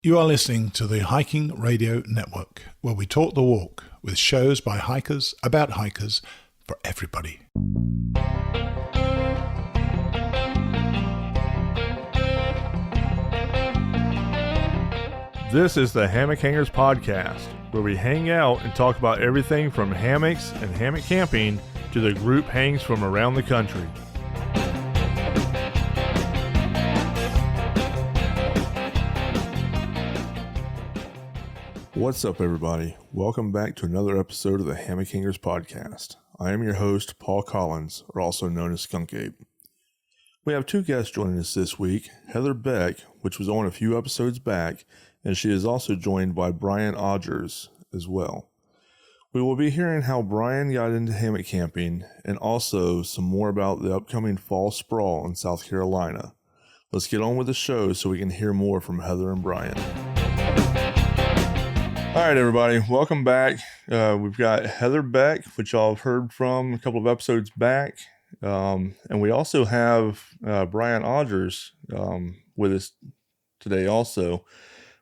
You are listening to the Hiking Radio Network, where we talk the walk with shows by hikers, about hikers, for everybody. This is the Hammock Hangers Podcast, where we hang out and talk about everything from hammocks and hammock camping to the group hangs from around the country. What's up, everybody? Welcome back to another episode of the Hammock Hangers Podcast. I am your host, Paul Collins, or also known as Skunk Ape. We have two guests joining us this week, Heather Beck, which was on a few episodes back, and she is also joined by Brian Odgers as well. We will be hearing how Brian got into hammock camping and also some more about the upcoming Fall Sprawl in South Carolina. Let's get on with the show so we can hear more from Heather and Brian. All right, everybody, welcome back. We've got Heather Beck, which y'all have heard from a couple of episodes back. And we also have Brian Odgers with us today also.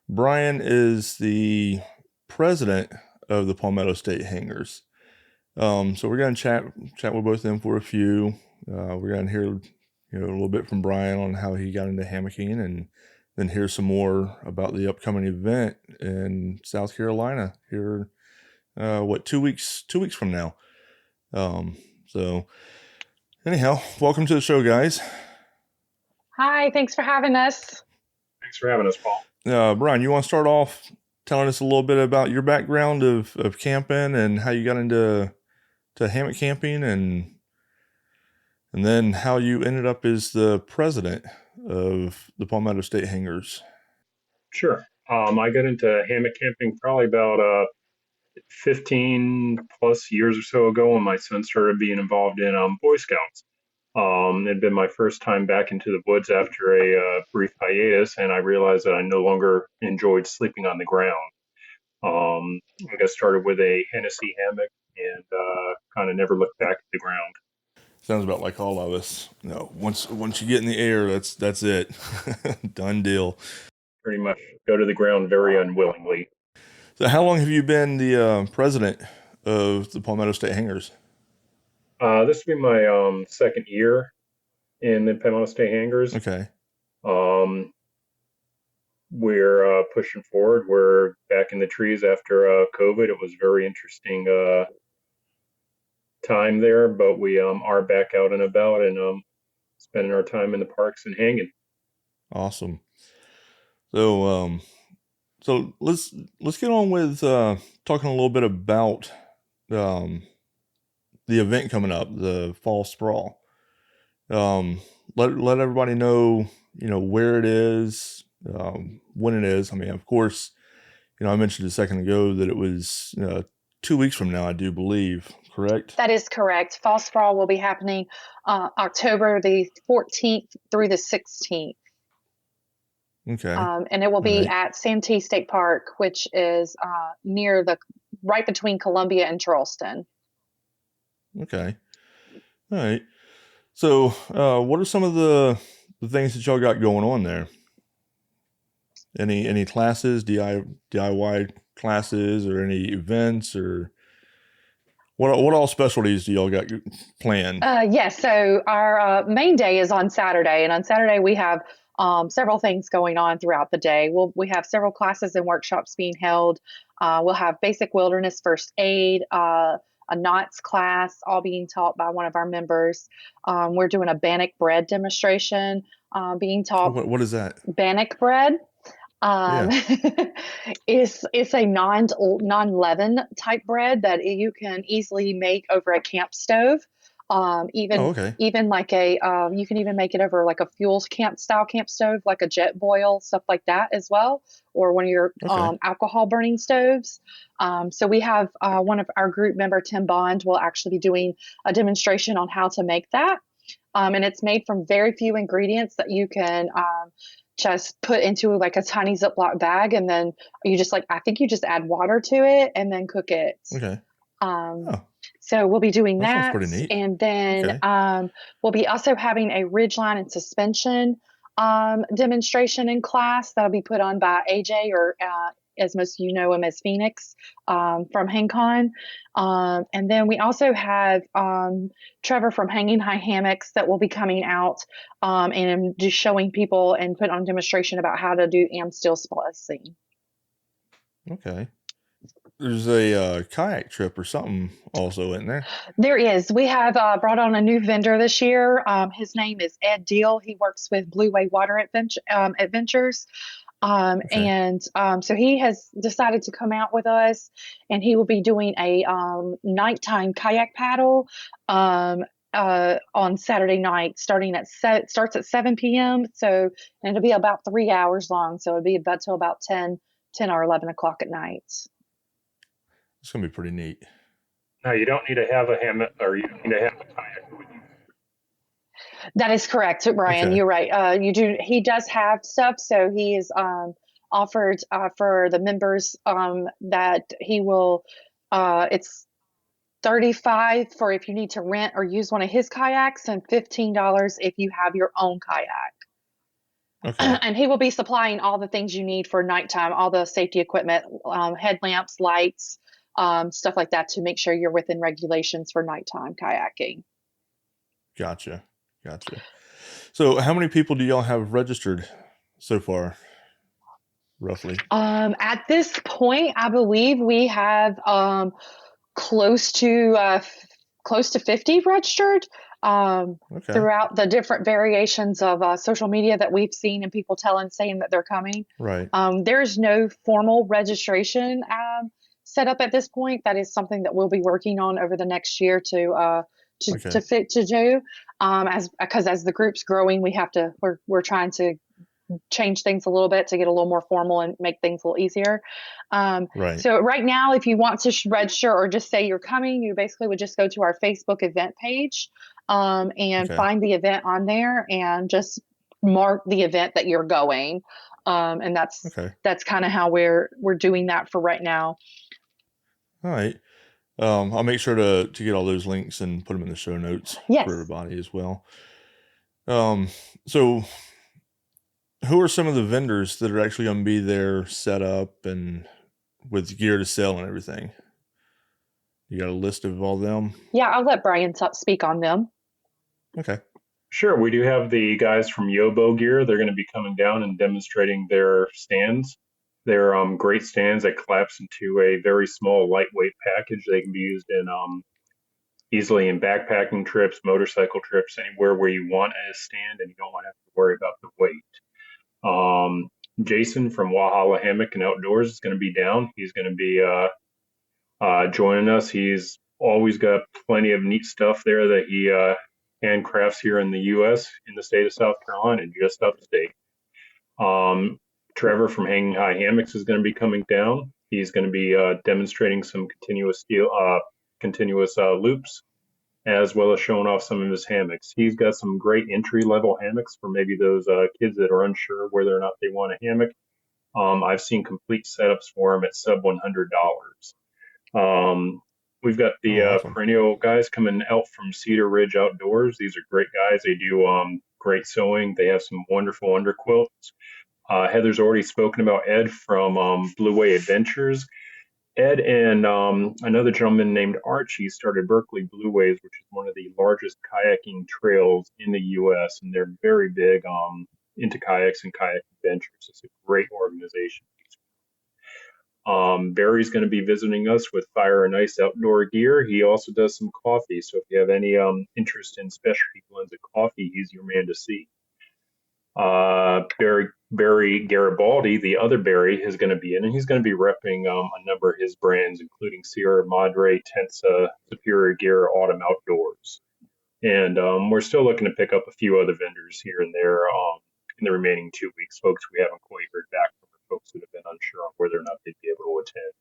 Brian is the president of the Palmetto State Hangers. So we're going to chat with both of them for a few. We're going to hear a little bit from Brian on how he got into hammocking, and then hear some more about the upcoming event in South Carolina here, 2 weeks from now. So anyhow, welcome to the show, guys. Hi, thanks for having us. Thanks for having us, Paul. Brian, you want to start off telling us a little bit about your background of camping and how you got into hammock camping, and then how you ended up as the president of the Palmetto State Hangers? Sure. I got into hammock camping probably about 15 plus years or so ago when my son started being involved in Boy Scouts. It had been my first time back into the woods after a brief hiatus, and I realized that I no longer enjoyed sleeping on the ground. I got started with a Hennessy hammock and kind of never looked back at the ground. Sounds about like all of us. Once you get in the air, that's it. Done deal. Pretty much go to the ground very unwillingly. So how long have you been the president of the Palmetto State Hangers? This will be my second year in the Palmetto State Hangers. Okay. We're pushing forward. We're back in the trees after COVID. It was very interesting time there, but we are back out and about and spending our time in the parks and hanging. Awesome. So let's get on with talking a little bit about the event coming up, the Fall Sprawl. Let everybody know where it is, when it is. I mean, of course, I mentioned a second ago that it was 2 weeks from now, I do believe. Correct? That is correct. Fall Sprawl will be happening October the 14th through the 16th. Okay. And it will be at Santee State Park, which is right between Columbia and Charleston. Okay. All right. So what are some of the things that y'all got going on there? Any classes, DIY classes, or any events, or what all specialties do y'all got planned? Yes. So our main day is on Saturday, and on Saturday we have several things going on throughout the day. We have several classes and workshops being held. We'll have basic wilderness first aid, a knots class, all being taught by one of our members. We're doing a bannock bread demonstration being taught. What is that? Bannock bread. It's a non-leaven type bread that you can easily make over a camp stove. Even like you can even make it over like a fuel camp stove, like a jet boil, stuff like that as well, or one of your alcohol burning stoves. So we have one of our group member, Tim Bond, will actually be doing a demonstration on how to make that. And it's made from very few ingredients that you can just put into like a tiny Ziploc bag, and then you just I think you just add water to it and then cook it. Okay. So we'll be doing that. Sounds pretty neat. And then we'll be also having a ridgeline and suspension demonstration in class that'll be put on by AJ, or as most of you know him as Phoenix, from HangCon. And then we also have Trevor from Hanging High Hammocks that will be coming out and just showing people and put on demonstration about how to do am steel splicing. Okay. There's a kayak trip or something also in there. There is. We have brought on a new vendor this year. His name is Ed Deal. He works with Blue Way Water Adventures. And so he has decided to come out with us, and he will be doing a nighttime kayak paddle on Saturday night, starts at 7 p.m. So, and it'll be about 3 hours long. So it'll be about till about 10 or 11 o'clock at night. It's going to be pretty neat. No, you don't need to have a hammock, or you don't need to have a kayak with you. That is correct, Brian. Okay. You're right. You do. He does have stuff, so he is offered for the members that he will. It's $35 for if you need to rent or use one of his kayaks, and $15 if you have your own kayak. Okay. And he will be supplying all the things you need for nighttime, all the safety equipment, headlamps, lights, stuff like that, to make sure you're within regulations for nighttime kayaking. Gotcha. So how many people do y'all have registered so far, roughly? At this point, I believe we have close to 50 registered throughout the different variations of social media that we've seen, and people saying that they're coming. Right. There's no formal registration set up at this point. That is something that we'll be working on over the next year to do, because as the group's growing, we're trying to change things a little bit to get a little more formal and make things a little easier. Right. So right now, if you want to register or just say you're coming, you basically would just go to our Facebook event page and find the event on there and just mark the event that you're going. And that's kind of how we're doing that for right now. All right. I'll make sure to get all those links and put them in the show notes for everybody as well. So who are some of the vendors that are actually going to be there set up and with gear to sell and everything? You got a list of all them? Yeah, I'll let Brian speak on them. Okay. Sure. We do have the guys from Yobo Gear. They're going to be coming down and demonstrating their stands. They're great stands that collapse into a very small, lightweight package. They can be used in easily in backpacking trips, motorcycle trips, anywhere where you want a stand and you don't want to have to worry about the weight. Jason from Walhalla Hammock and Outdoors is going to be down. He's going to be joining us. He's always got plenty of neat stuff there that he handcrafts here in the U.S., in the state of South Carolina, just upstate. Trevor from Hanging High Hammocks is going to be coming down. He's going to be demonstrating some continuous loops, as well as showing off some of his hammocks. He's got some great entry-level hammocks for maybe those kids that are unsure whether or not they want a hammock. I've seen complete setups for them at sub $100. We've got the perennial guys coming out from Cedar Ridge Outdoors. These are great guys. They do great sewing. They have some wonderful underquilts. Heather's already spoken about Ed from Blue Way Adventures. Ed and another gentleman named Archie started Berkeley Blue Ways, which is one of the largest kayaking trails in the U.S., and they're very big into kayaks and kayak adventures. It's a great organization. Barry's going to be visiting us with Fire and Ice outdoor gear. He also does some coffee, so if you have any interest in specialty blends of coffee, he's your man to see. Barry Garibaldi, the other Barry, is going to be in, and he's going to be repping a number of his brands, including Sierra Madre, Tensa, Superior Gear, Autumn Outdoors. And we're still looking to pick up a few other vendors here and there in the remaining 2 weeks. Folks we haven't quite heard back from, folks that have been unsure on whether or not they'd be able to attend.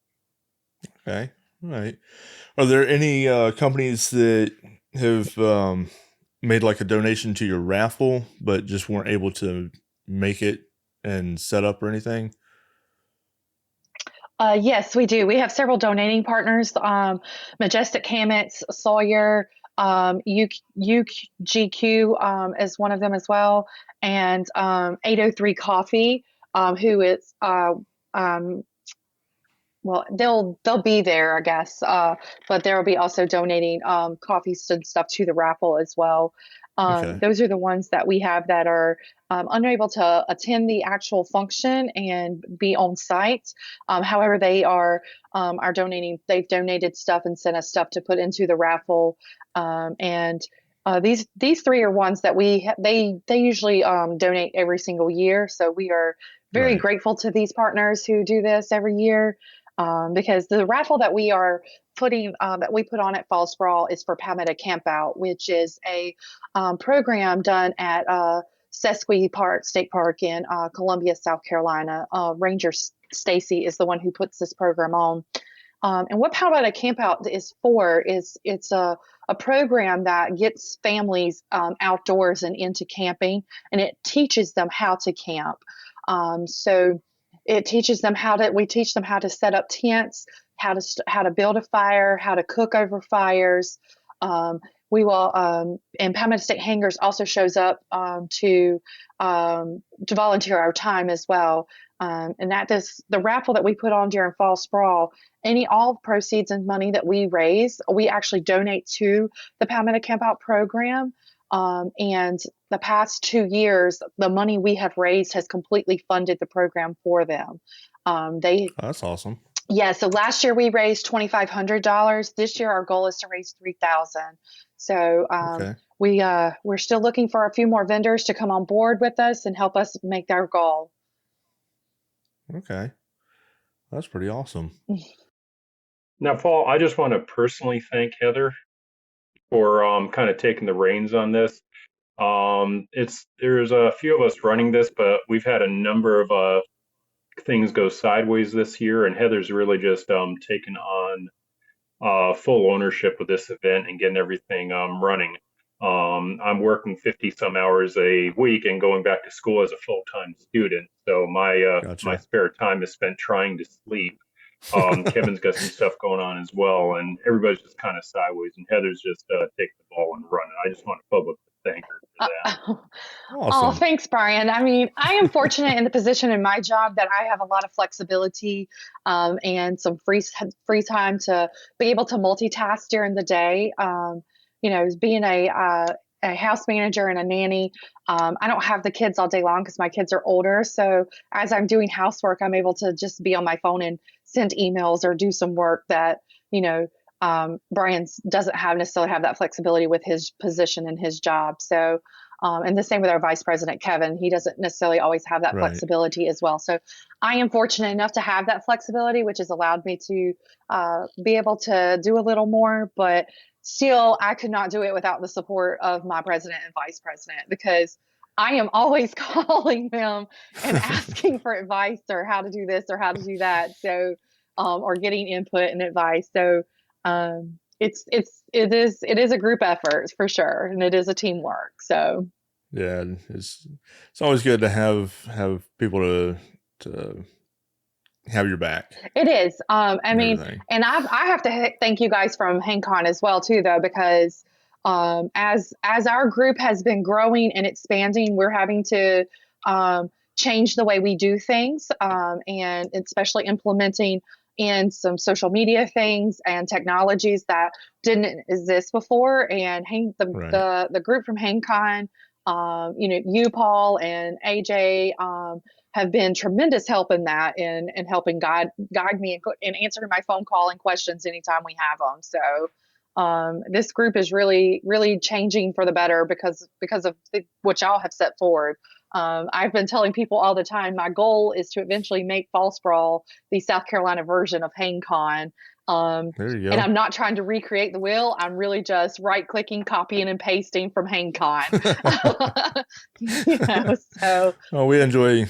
Okay. All right. Are there any companies that have made like a donation to your raffle, but just weren't able to make it and set up or anything? Yes, we do. We have several donating partners, Majestic Hammocks, Sawyer, UGQ is one of them as well, and 803 Coffee, who is well, they'll be there, I guess, but there will be also donating coffees and stuff to the raffle as well. Okay. Those are the ones that we have that are unable to attend the actual function and be on site. However, they are donating. They've donated stuff and sent us stuff to put into the raffle. And these three are ones that they usually donate every single year. So we are very Right. grateful to these partners who do this every year. Because the raffle that we are putting that we put on at Fall Sprawl is for Palmetto Campout, which is a program done at Sesqui Park State Park in Columbia, South Carolina. Ranger Stacy is the one who puts this program on. And what Palmetto Campout is for is it's a program that gets families outdoors and into camping, and it teaches them how to camp. So it teaches them we teach them how to set up tents, how to build a fire, how to cook over fires. We will, and Palmetto State Hangers also shows up to volunteer our time as well. And that is the raffle that we put on during Fall Sprawl. All proceeds and money that we raise, we actually donate to the Palmetto Campout program. And the past 2 years, the money we have raised has completely funded the program for them. That's awesome. Yeah. So last year we raised $2,500. This year our goal is to raise $3,000. So Okay. we're still looking for a few more vendors to come on board with us and help us make our goal. Okay. That's pretty awesome. Now, Paul, I just want to personally thank Heather for kind of taking the reins on this. There's a few of us running this, but we've had a number of things go sideways this year, and Heather's really just taken on full ownership of this event and getting everything running. I'm working 50 some hours a week and going back to school as a full-time student, so my Gotcha. my spare time is spent trying to sleep. Kevin's got some stuff going on as well, and everybody's just kind of sideways, and Heather's just taking the ball and running. I just want to publicly thank her for that. Awesome. Oh, thanks, Brian. I mean, I am fortunate in the position in my job that I have a lot of flexibility and some free time to be able to multitask during the day. Being a house manager and a nanny, I don't have the kids all day long because my kids are older. So as I'm doing housework, I'm able to just be on my phone and send emails or do some work that, Brian doesn't necessarily have that flexibility with his position and his job. So, and the same with our vice president, Kevin, he doesn't necessarily always have that flexibility as well. So I am fortunate enough to have that flexibility, which has allowed me to be able to do a little more, but still I could not do it without the support of my president and vice president, because I am always calling them and asking for advice or how to do this or how to do that. So, or getting input and advice. So, it is a group effort for sure. And it is a teamwork. So, yeah, it's always good to have people to have your back. It is. I mean, and I have to thank you guys from HangCon as well too, though, because as our group has been growing and expanding, we're having to change the way we do things, and especially implementing in some social media things and technologies that didn't exist before. And the group from HangCon, you, Paul, and AJ have been tremendous help in that and helping guide me and answering my phone call and questions anytime we have them. So this group is really, really changing for the better because of what y'all have set forward. I've been telling people all the time, my goal is to eventually make Fall Sprawl the South Carolina version of HangCon. There you go. And I'm not trying to recreate the wheel. I'm really just right-clicking, copying, and pasting from HangCon. So. We enjoy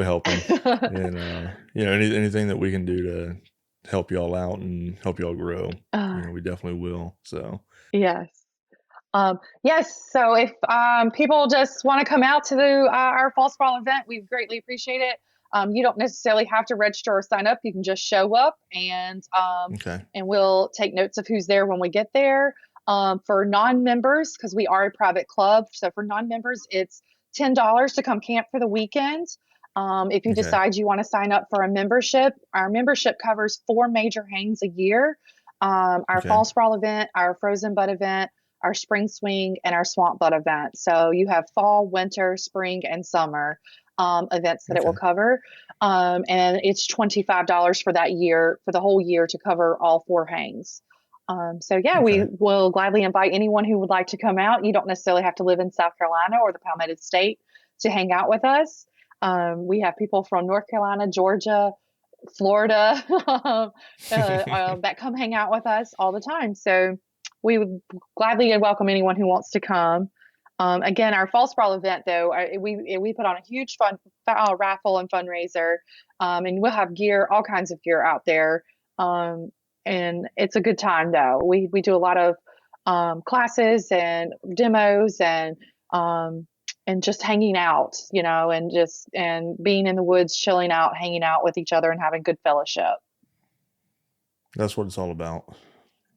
helping, and anything that we can do to help y'all out and help y'all grow, we definitely will. So yes. Yes. So if people just want to come out to our Fall Sprawl event, we greatly appreciate it. You don't necessarily have to register or sign up. You can just show up and we'll take notes of who's there when we get there. For non-members, because we are a private club, so for non-members, it's $10 to come camp for the weekend. If you decide you want to sign up for a membership, our membership covers 4 major hangs a year. Our Fall Sprawl event, our Frozen Butt event, our Spring Swing, and our Swamp Butt event. So you have fall, winter, spring, and summer events that it will cover. And it's $25 for that year, for the whole year, to cover all 4 hangs. We will gladly invite anyone who would like to come out. You don't necessarily have to live in South Carolina or the Palmetto State to hang out with us. We have people from North Carolina, Georgia, Florida that come hang out with us all the time. So we would gladly welcome anyone who wants to come. Again, our Fall Sprawl event, though, we put on a huge fun raffle and fundraiser, and we'll have gear, all kinds of gear out there. And it's a good time, though. We do a lot of classes and demos and just hanging out, and being in the woods, chilling out, hanging out with each other, and having good fellowship. That's what it's all about.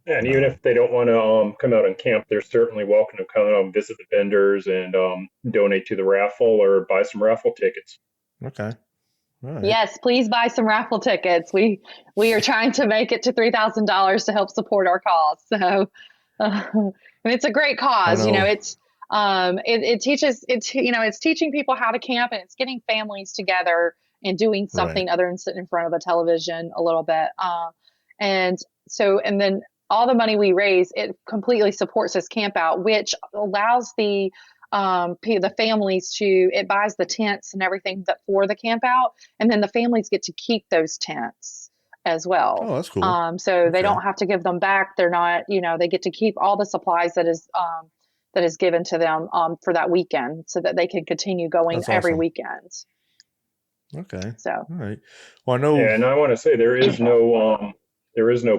Yeah, and even if they don't want to come out and camp, they're certainly welcome to come out and visit the vendors and donate to the raffle or buy some raffle tickets. Okay. Right. Yes, please buy some raffle tickets. We are trying to make it to $3,000 to help support our cause. So, and it's a great cause. It's teaching people how to camp, and it's getting families together and doing something other than sitting in front of a television a little bit. And then all the money we raise, it completely supports this camp out, which allows the families it buys the tents and everything for the camp out, and then the families get to keep those tents as well. Oh, that's cool. So they don't have to give them back. They're not, they get to keep all the supplies that is given to them for that weekend, so that they can continue going every weekend. Okay. So. All right. Well, I know. Yeah, and I want to say there is no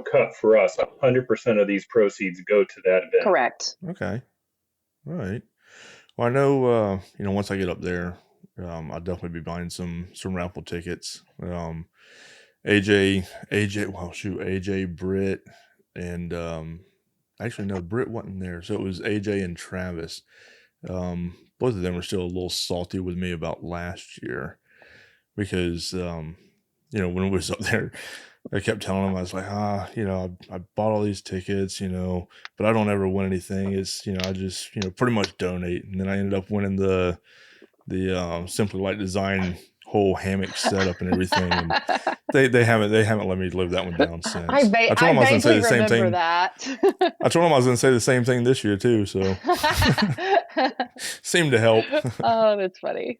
cut for us. 100% of these proceeds go to that event. Correct. Okay. All right. Well, I know, once I get up there, I'll definitely be buying some raffle tickets. AJ, Britt, and actually, no, Britt wasn't there. So it was AJ and Travis. Both of them were still a little salty with me about last year because, when it was up there, I kept telling them, I was like, I bought all these tickets, but I don't ever win anything. It's, I just, pretty much donate. And then I ended up winning the Simply Light Design whole hammock setup and everything. And they haven't let me live that one down since. I told them I was going to say the same thing. I told them I was going to say the same thing this year too. So seemed to help. Oh, that's funny.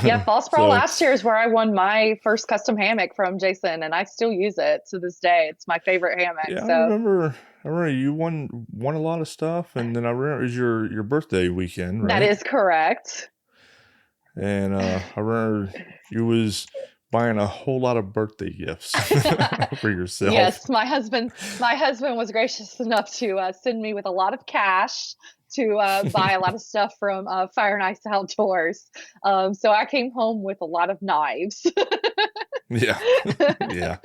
Yeah, Fall Sprawl last year is where I won my first custom hammock from Jason, and I still use it to this day. It's my favorite hammock. Yeah, so. I remember you won a lot of stuff, and then I remember it was your birthday weekend, right? That is correct. And I remember you was buying a whole lot of birthday gifts for yourself. Yes, my husband was gracious enough to send me with a lot of cash to buy a lot of stuff from Fire and Ice Outdoors. So I came home with a lot of knives. Yeah. I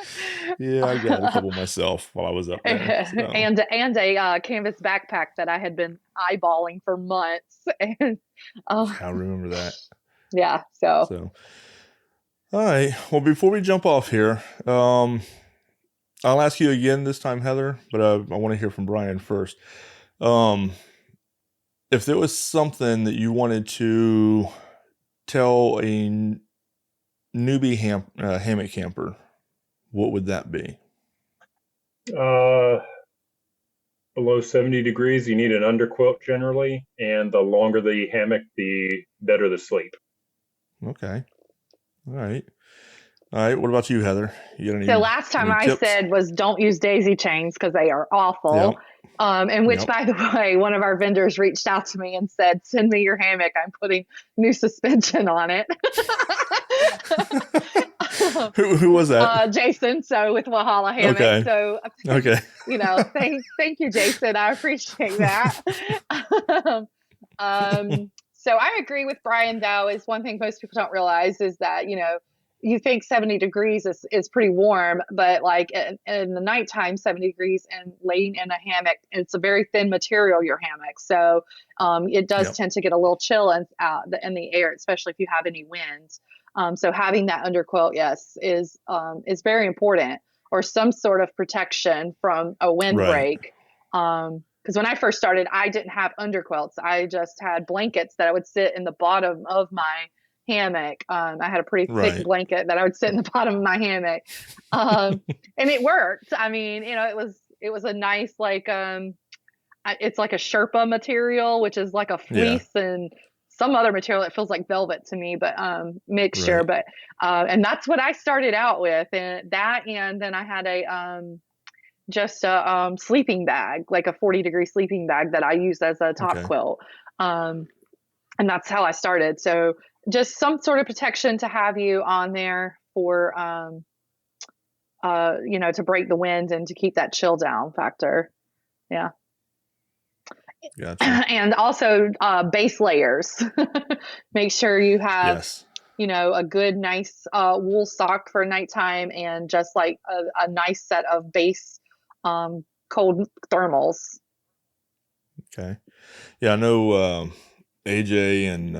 got a couple myself while I was up there. So. And a canvas backpack that I had been eyeballing for months. And I remember that. Yeah. So. All right. Well, before we jump off here, I'll ask you again this time, Heather, but I want to hear from Brian first. If there was something that you wanted to tell a newbie hammock camper, what would that be? Below 70 degrees, you need an underquilt generally, and the longer the hammock, the better the sleep. Okay. All right. What about you, Heather? You got any? So last time I said was don't use daisy chains because they are awful. Yep. By the way, one of our vendors reached out to me and said, "Send me your hammock. I'm putting new suspension on it." Who was that? Jason. So with Walhalla Hammock. Okay. So okay. Thank you, Jason. I appreciate that. So I agree with Brian, though, is one thing most people don't realize is that, you think 70 degrees is pretty warm, but like in the nighttime, 70 degrees and laying in a hammock, it's a very thin material, your hammock. So it does tend to get a little chill in the air, especially if you have any winds. So having that underquilt, yes, is very important, or some sort of protection from a windbreak. Because when I first started, I didn't have underquilts. I just had blankets that I would sit in the bottom of my hammock. I had a pretty thick blanket that I would sit in the bottom of my hammock. And it worked. I mean, it was a nice, like, it's like a Sherpa material, which is like a fleece and some other material that feels like velvet to me, but mixture. But and that's what I started out with, and then I had just a sleeping bag, like a 40-degree sleeping bag that I used as a top quilt. And that's how I started. So just some sort of protection to have you on there for, to break the wind and to keep that chill down factor. Yeah. Gotcha. And also base layers. Make sure you have, a good, nice wool sock for nighttime, and just like a nice set of base cold thermals. Okay. Yeah, I know AJ and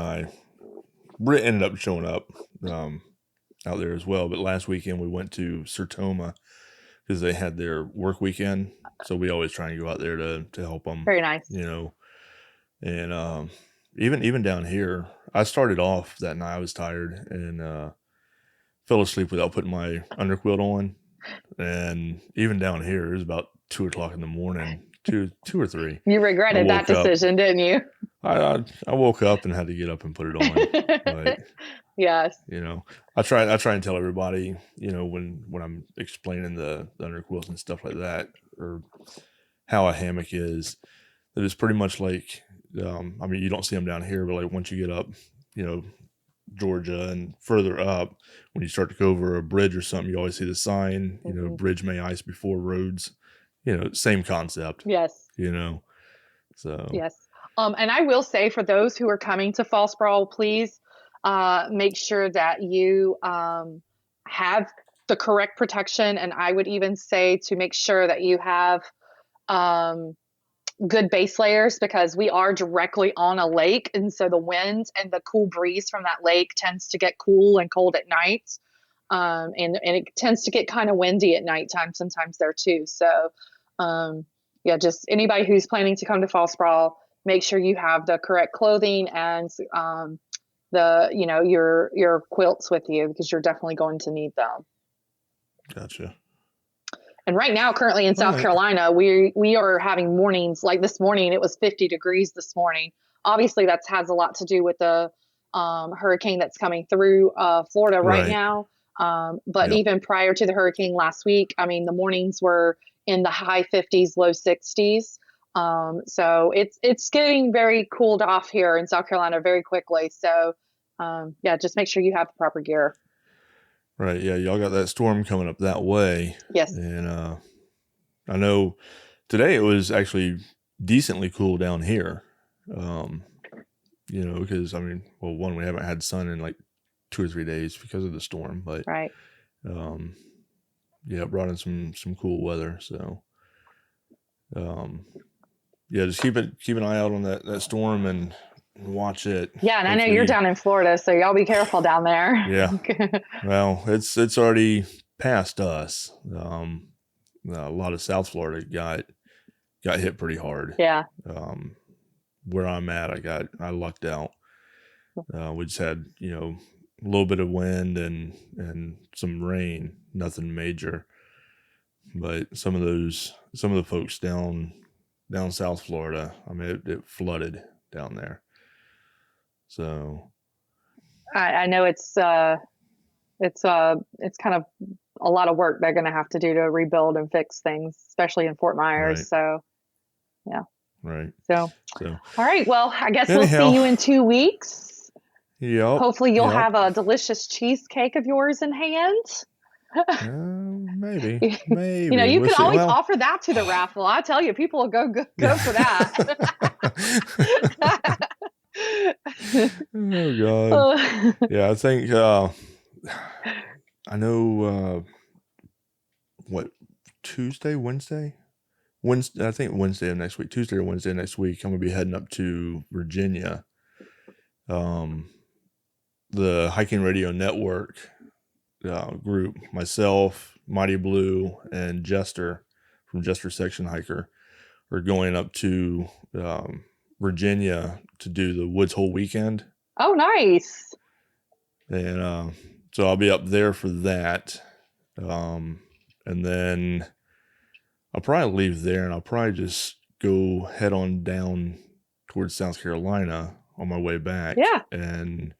I, Britt ended up showing up out there as well. But last weekend we went to Sertoma because they had their work weekend. So we always try and go out there to help them. Very nice. And even down here, I started off that night. I was tired and fell asleep without putting my underquilt on. And even down here, it was about 2 o'clock in the morning, two or three. You regretted that decision, didn't you? I woke up and had to get up and put it on. But, yes. I try and tell everybody, when I'm explaining the underquilts and stuff like that, or how a hammock is, that it's pretty much like, you don't see them down here, but like once you get up, Georgia and further up, when you start to go over a bridge or something, you always see the sign, bridge may ice before roads, same concept. Yes. So. Yes. And I will say, for those who are coming to Fall Sprawl, please make sure that you have the correct protection. And I would even say to make sure that you have good base layers, because we are directly on a lake. And so the wind and the cool breeze from that lake tends to get cool and cold at night. And it tends to get kind of windy at nighttime sometimes there too. So just anybody who's planning to come to Fall Sprawl, make sure you have the correct clothing and your quilts with you, because you're definitely going to need them. Gotcha. And right now, currently in South Carolina, we are having mornings like this morning. It was 50 degrees this morning. Obviously, that has a lot to do with the hurricane that's coming through Florida right now. But even prior to the hurricane last week, the mornings were in the high 50s, low 60s. So it's getting very cooled off here in South Carolina very quickly. So just make sure you have the proper gear. Right. Yeah. Y'all got that storm coming up that way. Yes. And I know today it was actually decently cool down here. Because one, we haven't had sun in like 2 or 3 days because of the storm, but right. It brought in some cool weather. So just keep an eye out on that storm and watch it. Yeah, and I know you're down in Florida, so y'all be careful down there. Yeah. Well, it's already past us. A lot of South Florida got hit pretty hard. Yeah. Where I'm at, I lucked out. We just had a little bit of wind and some rain, nothing major. But some of the folks down South Florida, it flooded down there. So I know it's kind of a lot of work they're going to have to do to rebuild and fix things, especially in Fort Myers. Right. So, yeah. Right. So, all right. Well, I guess we'll see you in 2 weeks. Yep. Hopefully you'll have a delicious cheesecake of yours in hand. Maybe. You can always offer that to the raffle. I tell you, people will go for that. Oh God. Yeah, I think I know Wednesday, I think Wednesday of next week, Tuesday or Wednesday of next week, I'm gonna be heading up to Virginia. The Hiking Radio Network group, myself, Mighty Blue, and Jester from Jester Section Hiker are going up to Virginia to do the Woods Hole weekend. Oh, nice. And so I'll be up there for that. And then I'll probably leave there and I'll probably just go head on down towards South Carolina on my way back. Yeah. And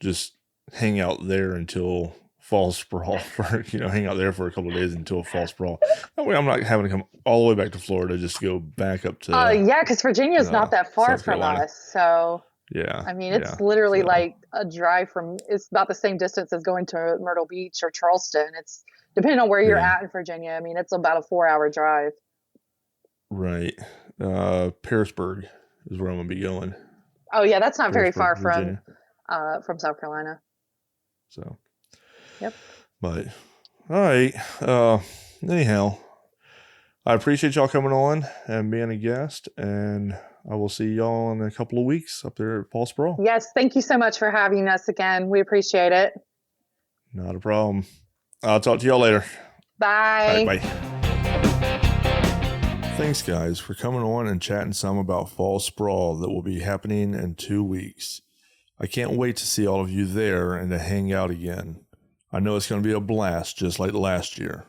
just hang out there until Fall Sprawl hang out there for a couple of days until Fall Sprawl. That way I'm not having to come all the way back to Florida just to go back up to yeah, because Virginia is not that far from us. So yeah. I mean, it's literally like a drive it's about the same distance as going to Myrtle Beach or Charleston. It's depending on where you're at in Virginia. I mean, it's about a 4-hour drive. Right. Pearisburg is where I'm going to be going. Oh yeah, that's not very far Virginia. from South Carolina. So. Yep. But all right. Anyhow, I appreciate y'all coming on and being a guest, and I will see y'all in a couple of weeks up there at Fall Sprawl. Yes, thank you so much for having us again. We appreciate it. Not a problem. I'll talk to y'all later. Bye. All right, bye. Thanks, guys, for coming on and chatting some about Fall Sprawl that will be happening in 2 weeks. I can't wait to see all of you there and to hang out again. I know it's going to be a blast just like last year.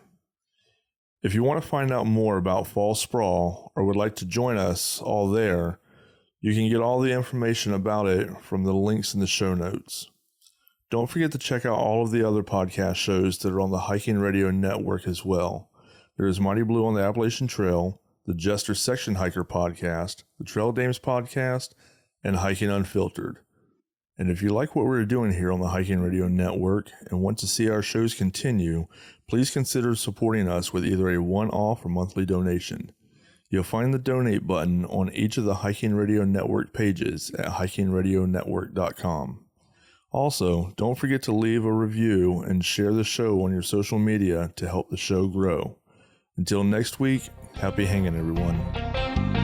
If you want to find out more about Fall Sprawl or would like to join us all there, you can get all the information about it from the links in the show notes. Don't forget to check out all of the other podcast shows that are on the Hiking Radio Network as well. There is Mighty Blue on the Appalachian Trail, the Jester Section Hiker podcast, the Trail Dames podcast, and Hiking Unfiltered. And if you like what we're doing here on the Hiking Radio Network and want to see our shows continue, please consider supporting us with either a one-off or monthly donation. You'll find the donate button on each of the Hiking Radio Network pages at hikingradionetwork.com. Also, don't forget to leave a review and share the show on your social media to help the show grow. Until next week, happy hanging, everyone.